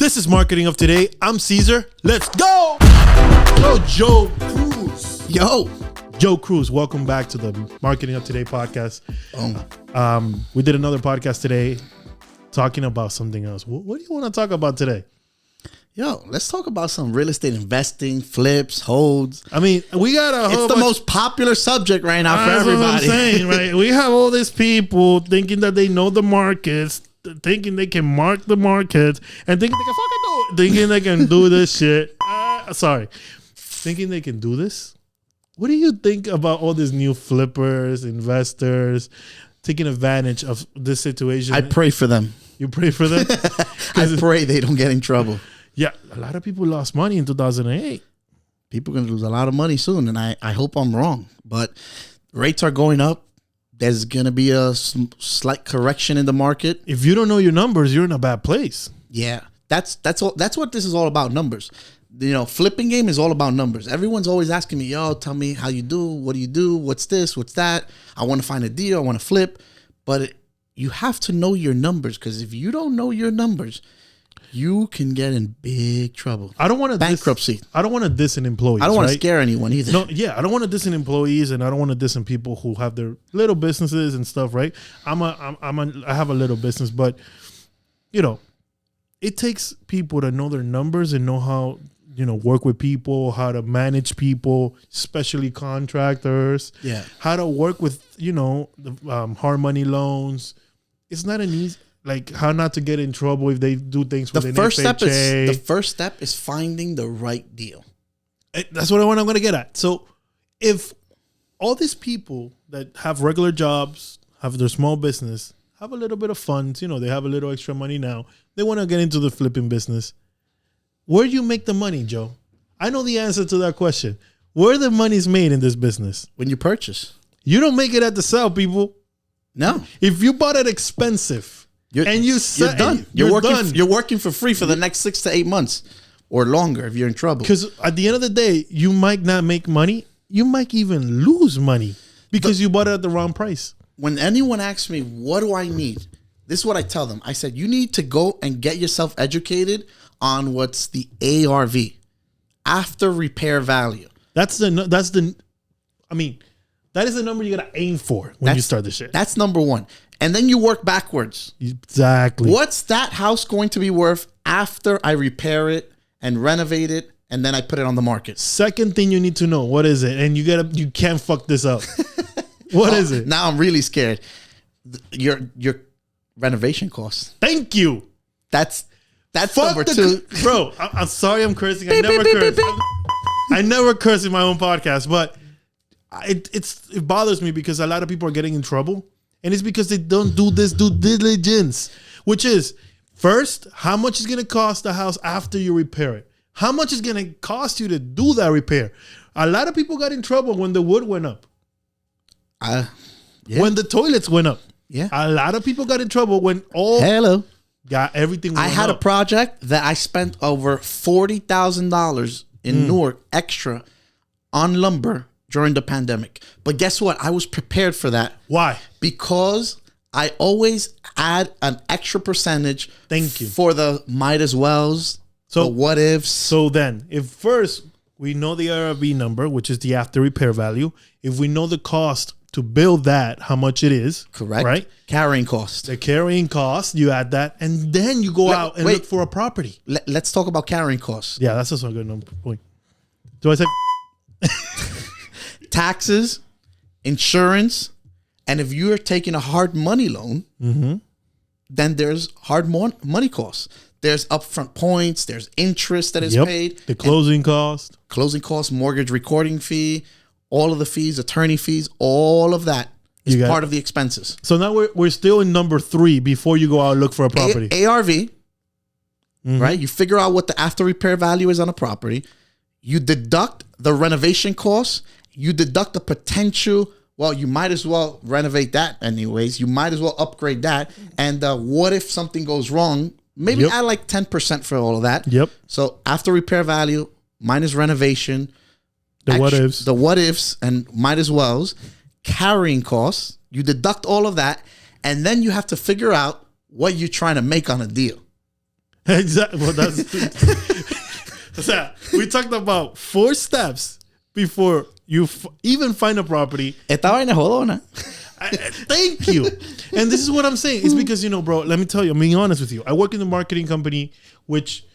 This is Marketing of Today. I'm Cesar. Let's go! Yo, Joe Cruz. Joe Cruz. Welcome back to the Marketing of Today podcast. We did another podcast today talking about something else. What do you want to talk about today? Yo, let's talk about some real estate investing, flips, holds. I mean, we got a whole It's the most popular subject right now for everybody. That's what I'm saying, right? We have all these people thinking that they know the markets, thinking they can mark the markets, and thinking they can fucking do it. Thinking they can do this shit. Thinking they can do this? What do you think about all these new flippers, investors, taking advantage of this situation? I pray for them. You pray for them? I pray they don't get in trouble. Yeah, a lot of people lost money in 2008. People are going to lose a lot of money soon, and I hope I'm wrong. But rates are going up. There's going to be a slight correction in the market. If you don't know your numbers, you're in a bad place. Yeah, that's what this is all about, numbers. You know, flipping game is all about numbers. Everyone's always asking me, yo, tell me how you do. What do you do? What's this? What's that? I want to find a deal. I want to flip. But you have to know your numbers, because if you don't know your numbers, you can get in big trouble. I don't want to bankruptcy. I don't want to diss an employee. I don't want to scare anyone either. No, yeah, I don't want to diss an employees, and I don't want to diss in people who have their little businesses and stuff. Right? I have a little business, but you know, it takes people to know their numbers and know how, you know, work with people, how to manage people, especially contractors. Yeah, how to work with, you know, the hard money loans. It's not an easy. Like, how not to get in trouble if they do things with an FHA. The first step is finding the right deal. That's what I'm going to get at. So if all these people that have regular jobs, have their small business, have a little bit of funds, you know, they have a little extra money now, they want to get into the flipping business. Where do you make the money, Joe? I know the answer to that question. Where the money's made in this business? When you purchase. You don't make it at the sale, people. No. If you bought it expensive, you're done. You're working for free for the next 6 to 8 months or longer if you're in trouble. Because at the end of the day, you might not make money. You might even lose money because you bought it at the wrong price. When anyone asks me, what do I need? This is what I tell them. I said, you need to go and get yourself educated on what's the ARV, after repair value. That is the number you got to aim for when you start this shit. That's number one. And then you work backwards. Exactly. What's that house going to be worth after I repair it and renovate it and then I put it on the market? Second thing you need to know, what is it? And you can't fuck this up. What is it? Now I'm really scared. Your renovation costs. Thank you. That's number two. Bro, I'm sorry I'm cursing. I never curse. I never curse in my own podcast, but it bothers me because a lot of people are getting in trouble. And it's because they don't do this due diligence, which is, first, how much is going to cost the house after you repair it? How much is going to cost you to do that repair? A lot of people got in trouble when the wood went up. Yeah. When the toilets went up. Yeah. A lot of people got in trouble when got everything went I had up. a project that I spent over $40,000 in Newark extra on lumber during the pandemic. But guess what? I was prepared for that. Why? Because I always add an extra percentage. Thank you. For the might as wells, the what ifs. So then, if first we know the ARV number, which is the after repair value, if we know the cost to build that, how much it is. Correct. Right? Carrying cost. The carrying cost, you add that, and then you go out and look for a property. Let's talk about carrying costs. Yeah, that's also a good point. Do I say... Taxes, insurance, and if you're taking a hard money loan, then there's hard money costs. There's upfront points. There's interest that is paid. The closing cost. Closing costs, mortgage recording fee, all of the fees, attorney fees, all of that is part of the expenses. So now we're still in number 3 before you go out and look for a property. ARV, right? You figure out what the after repair value is on a property. You deduct the renovation costs. You deduct the potential, well, you might as well renovate that anyways. You might as well upgrade that. And what if something goes wrong? Maybe add like 10% for all of that. Yep. So after repair value minus renovation. The what ifs and might as wells. Carrying costs. You deduct all of that. And then you have to figure out what you're trying to make on a deal. Exactly. Well, we talked about 4 steps before you even find a property. Esta vaina es jodona. Thank you. And this is what I'm saying. It's because, bro, let me tell you, I'm being honest with you. I work in the marketing company, which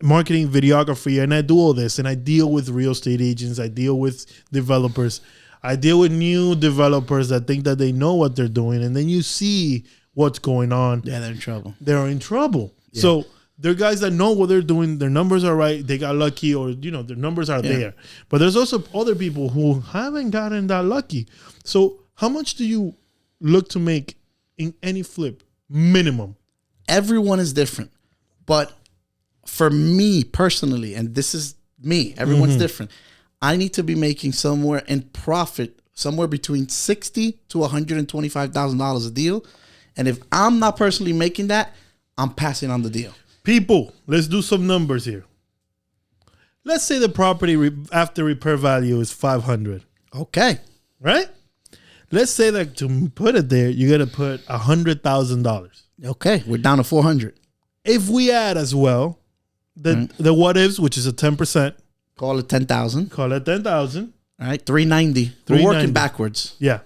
marketing, videography, and I do all this. And I deal with real estate agents. I deal with developers. I deal with new developers that think that they know what they're doing. And then you see what's going on. Yeah, they're in trouble. They're in trouble. Yeah. So they're guys that know what they're doing. Their numbers are right. They got lucky, or, their numbers are there. But there's also other people who haven't gotten that lucky. So how much do you look to make in any flip? Minimum. Everyone is different. But for me personally, and this is me, everyone's different. I need to be making somewhere in profit, somewhere between $60,000 to $125,000 a deal. And if I'm not personally making that, I'm passing on the deal. People, let's do some numbers here. Let's say the property after repair value is $500. Okay. Right? Let's say that to put it there, you got to put $100,000. Okay, we're down to $400. If we add as well the what ifs, which is a 10%, call it $10,000. Call it $10,000. All right, $390. We're working backwards. Yeah.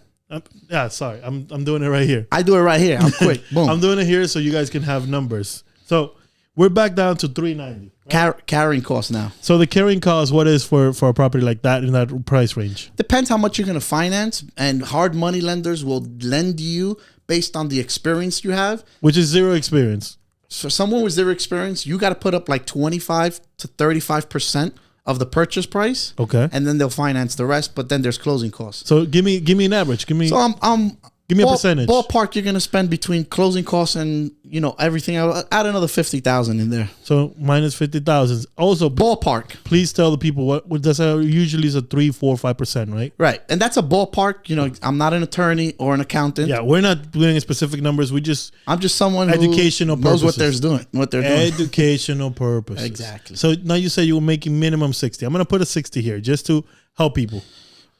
Sorry. I'm doing it right here. I do it right here. I'm quick. Boom. I'm doing it here so you guys can have numbers. So we're back down to $390. Right? Carrying cost now. So the carrying cost, what is for a property like that in that price range? Depends how much you're going to finance, and hard money lenders will lend you based on the experience you have. Which is zero experience. So someone with zero experience, you got to put up like 25 to 35% of the purchase price. Okay. And then they'll finance the rest, but then there's closing costs. So give me an average. Give me a percentage. Ballpark, you're going to spend between closing costs and, everything. I'll add another $50,000 in there. So minus 50,000. Also, ballpark. Please tell the people what that's usually is a 3, 4, 5%, right? Right. And that's a ballpark. I'm not an attorney or an accountant. Yeah, we're not doing specific numbers. I'm just someone educational who knows purposes. what they're doing. Educational purposes. Exactly. So now you say you were making minimum 60. I'm going to put a 60 here just to help people.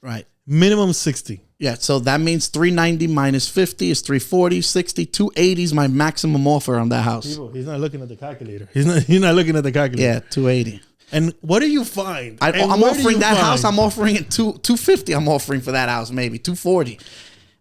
Right. Minimum 60. Yeah, so that means 390 minus 50 is 340, 60, 280 is my maximum offer on that house. People, he's not looking at the calculator. He's not looking at the calculator. Yeah, 280. And what do you find? I'm offering that house. I'm offering it 250. I'm offering for that house, maybe 240.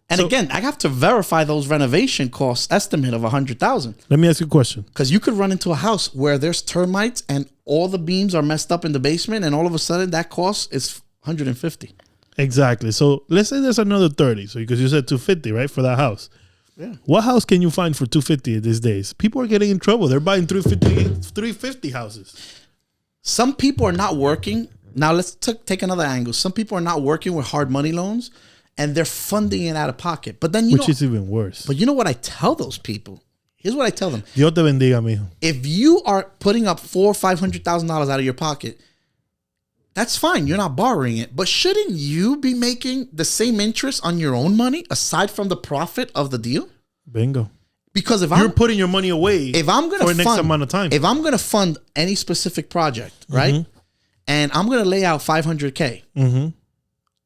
And again, I have to verify those renovation costs estimate of 100,000. Let me ask you a question. Because you could run into a house where there's termites and all the beams are messed up in the basement, and all of a sudden that cost is 150. Exactly. So let's say there's another 30. So because you said 250, right, for that house. Yeah. What house can you find for 250 these days? People are getting in trouble. They're buying 350 houses. Some people are not working. Now let's take another angle. Some people are not working with hard money loans, and they're funding it out of pocket. But then which is even worse. But you know what I tell those people? Here's what I tell them. Dios te bendiga, mijo. If you are putting up $400,000 or $500,000 out of your pocket, that's fine. You're not borrowing it. But shouldn't you be making the same interest on your own money aside from the profit of the deal? Bingo. Because if you're putting your money away for the next amount of time. If I'm going to fund any specific project, right? And I'm going to lay out $500K.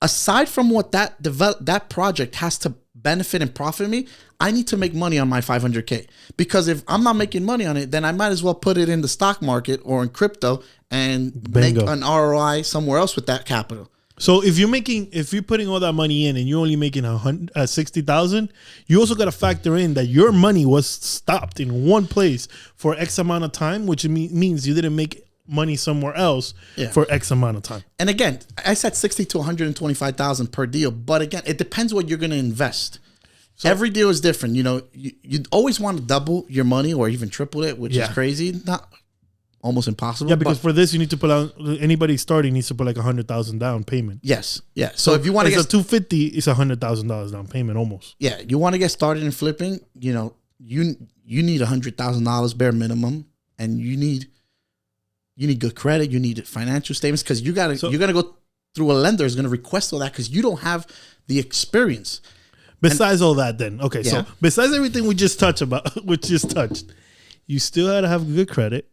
Aside from what that project has to benefit and profit me, I need to make money on my $500K. Because if I'm not making money on it, then I might as well put it in the stock market or in crypto and make an ROI somewhere else with that capital. So if you're putting all that money in and you're only making 60,000, you also got to factor in that your money was stopped in one place for X amount of time, which means you didn't make money somewhere else for X amount of time. And again, I said 60 to 125,000 per deal, but again, it depends what you're going to invest. So, every deal is different. You always want to double your money or even triple it, which is crazy. Not almost impossible. Yeah, because for this you need to put out. Anybody starting needs to put like 100,000 down payment. Yes, yeah. So if you want to get 250, it's $100,000 down payment almost. Yeah, you want to get started in flipping. You need $100,000 bare minimum, and you need good credit. You need financial statements because you're gonna go through a lender is gonna request all that because you don't have the experience. Besides all that, then okay. So besides everything we just touched, you still gotta have good credit.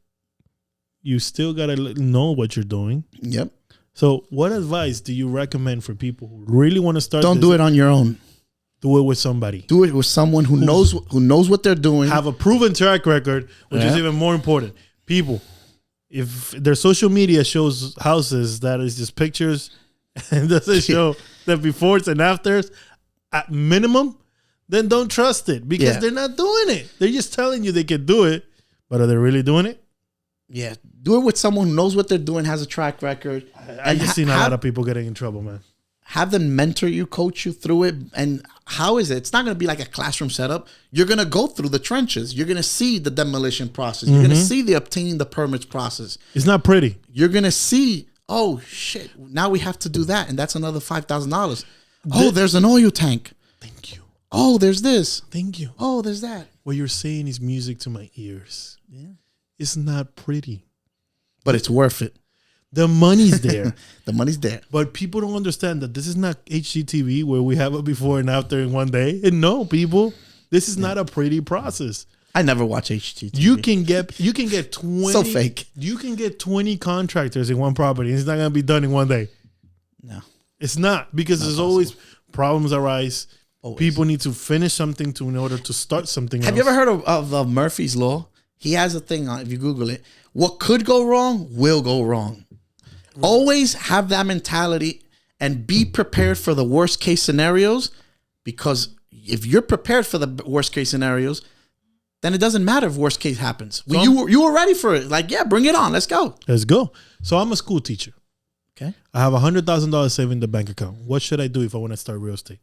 You still gotta know what you're doing. Yep. So, what advice do you recommend for people who really want to start? Don't do it on your own. Do it with somebody. Do it with someone who knows what they're doing. Have a proven track record, which is even more important. People, if their social media shows houses that is just pictures and doesn't show the befores and afters, at minimum, then don't trust it because they're not doing it. They're just telling you they can do it, but are they really doing it? Yeah. Do it with someone who knows what they're doing, has a track record. I just seen a lot of people getting in trouble, man. Have them mentor you, coach you through it. And how is it? It's not going to be like a classroom setup. You're going to go through the trenches. You're going to see the demolition process. You're going to see the obtaining the permits process. It's not pretty. You're going to see, oh, shit, now we have to do that. And that's another $5,000. Oh, there's an oil tank. Thank you. Oh, there's this. Thank you. Oh, there's that. What you're saying is music to my ears. Yeah. It's not pretty. But it's worth it. The money's there. The money's there. But people don't understand that this is not HGTV where we have it before and after in one day. And no, people, this is not a pretty process. I never watch HGTV. You can get 20. So fake. You can get 20 contractors in one property. And it's not going to be done in one day. No. It's not because there's always problems arise. Always. People need to finish something in order to start something Have else. you ever heard of Murphy's Law? He has a thing on, if you Google it, what could go wrong will go wrong. Always have that mentality and be prepared for the worst case scenarios, because if you're prepared for the worst case scenarios, then it doesn't matter if worst case happens. So you were ready for it. Like, yeah, bring it on. Let's go. Let's go. So I'm a school teacher. Okay. I have $100,000 saved in the bank account. What should I do if I want to start real estate?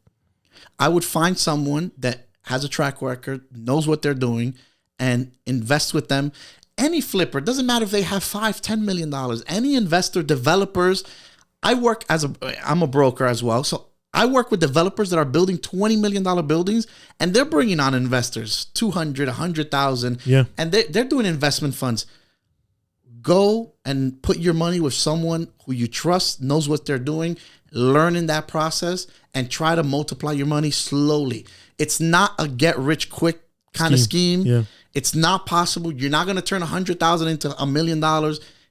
I would find someone that has a track record, knows what they're doing, and invest with them. Any flipper, doesn't matter if they have $5-10 million. Any investor, developers. I'm a broker as well, so I work with developers that are building $20 million buildings, and they're bringing on investors, 200, 100,000. Yeah, and they're doing investment funds. Go and put your money with someone who you trust, knows what they're doing, learn in that process, and try to multiply your money slowly. It's not a get rich quick kind of scheme. Yeah. It's not possible. You're not going to turn 100,000 into $1 million.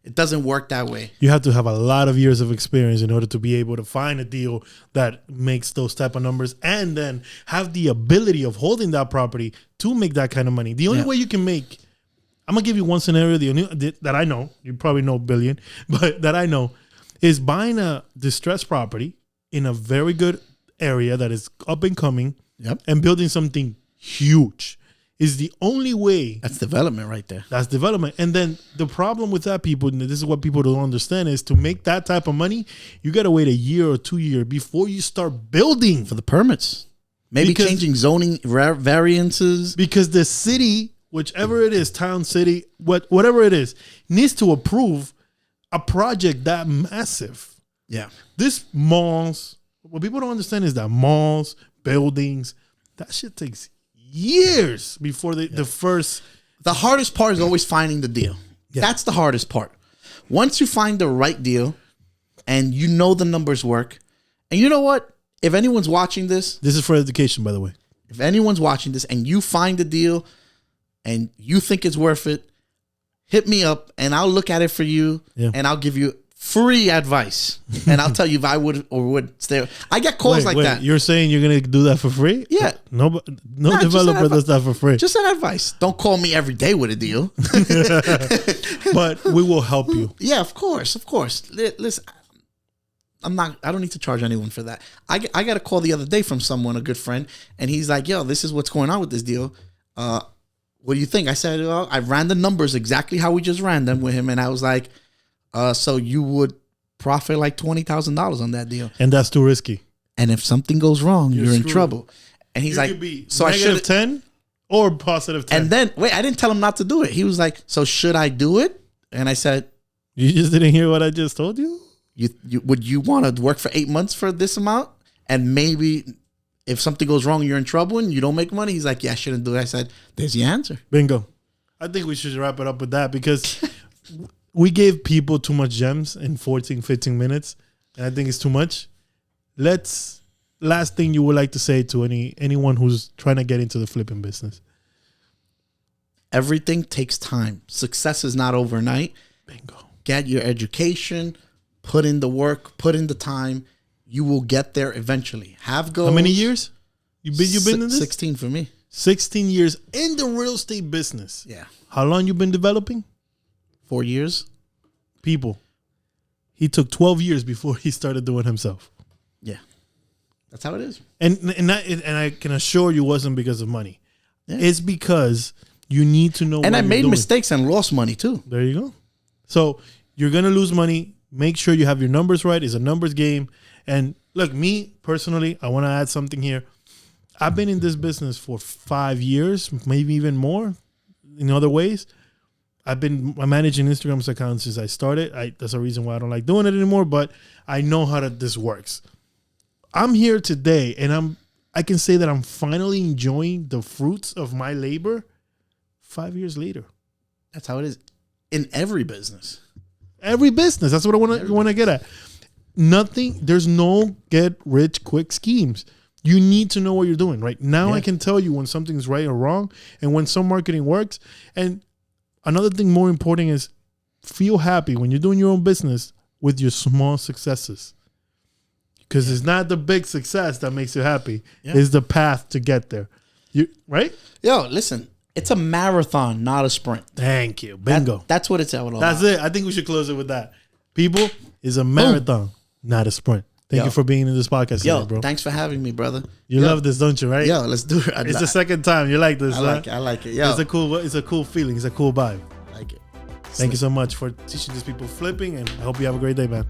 It doesn't work that way. You have to have a lot of years of experience in order to be able to find a deal that makes those type of numbers, and then have the ability of holding that property to make that kind of money. The only way you can make, I'm going to give you one scenario that I know, you probably know billion, but that I know, is buying a distressed property in a very good area that is up and coming, and building something huge. Is the only way. That's development right there. That's development. And then the problem with that, people, and this is what people don't understand, is to make that type of money, you got to wait a year or 2 years before you start building. For the permits. Maybe changing zoning variances. Because the city, whichever it is, town, city, whatever it is, needs to approve a project that massive. Yeah. This malls, what people don't understand is that malls, buildings, that shit takes years before the first. The hardest part is always finding the deal. Yeah. That's the hardest part. Once you find the right deal and you know the numbers work, and you know what? If anyone's watching this is for education, by the way. If anyone's watching this and you find the deal and you think it's worth it, hit me up and I'll look at it for you, and I'll give you free advice, and I'll tell you if I would or would stay. I get calls that. You're saying you're gonna do that for free? Yeah. No developer does that for free. Just an advice. Don't call me every day with a deal. But we will help you. Yeah, of course. Listen, I don't need to charge anyone for that. I got a call the other day from someone, a good friend, and he's like, "Yo, this is what's going on with this deal. What do you think?" I said, "Well, I ran the numbers exactly how we just ran them with him," and I was like, so you would profit like $20,000 on that deal. And that's too risky. And if something goes wrong, you're in trouble. And he's like, so I should $10 or positive 10. And then, wait, I didn't tell him not to do it. He was like, so should I do it? And I said, you just didn't hear what I just told you? Would you want to work for 8 months for this amount? And maybe if something goes wrong, you're in trouble and you don't make money? He's like, yeah, I shouldn't do it. I said, there's your answer. Bingo. I think we should wrap it up with that, because we gave people too much gems in 14, 15 minutes. And I think it's too much. Last thing you would like to say to anyone who's trying to get into the flipping business. Everything takes time. Success is not overnight. Bingo. Get your education, put in the work, put in the time. You will get there eventually. Have goals. How many years? You've been in this? 16 for me. 16 years in the real estate business. Yeah. How long you been developing? 4 years. People. He took 12 years before he started doing himself. Yeah. That's how it is. And I can assure you it wasn't because of money. Yeah. It's because you need to know And what I you're made doing. mistakes and lost money too. There you go. So you're going to lose money. Make sure you have your numbers right. It's a numbers game. And look, me personally, I want to add something here. I've been in this business for 5 years, maybe even more in other ways. I'm managing Instagram's account since I started. That's a reason why I don't like doing it anymore, but I know how this works. I'm here today, and I can say that I'm finally enjoying the fruits of my labor 5 years later. That's how it is in every business. Every business. That's what I want to get at. There's no get rich quick schemes. You need to know what you're doing. Right now, I can tell you when something's right or wrong and when some marketing works. And another thing more important is feel happy when you're doing your own business with your small successes. Because it's not the big success that makes you happy. Yeah. It's the path to get there. Right? Yo, listen. It's a marathon, not a sprint. Thank you. Bingo. That's what it's all about. That's it. I think we should close it with that. People, it's a marathon, not a sprint. Thank you for being in this podcast today, bro. Thanks for having me, brother. You love this, don't you, right? Yo, let's do it. It's the second time. You like this, I like it. Yo. It's a cool feeling. It's a cool vibe. I like it. Thank you so much for teaching these people flipping, and I hope you have a great day, man.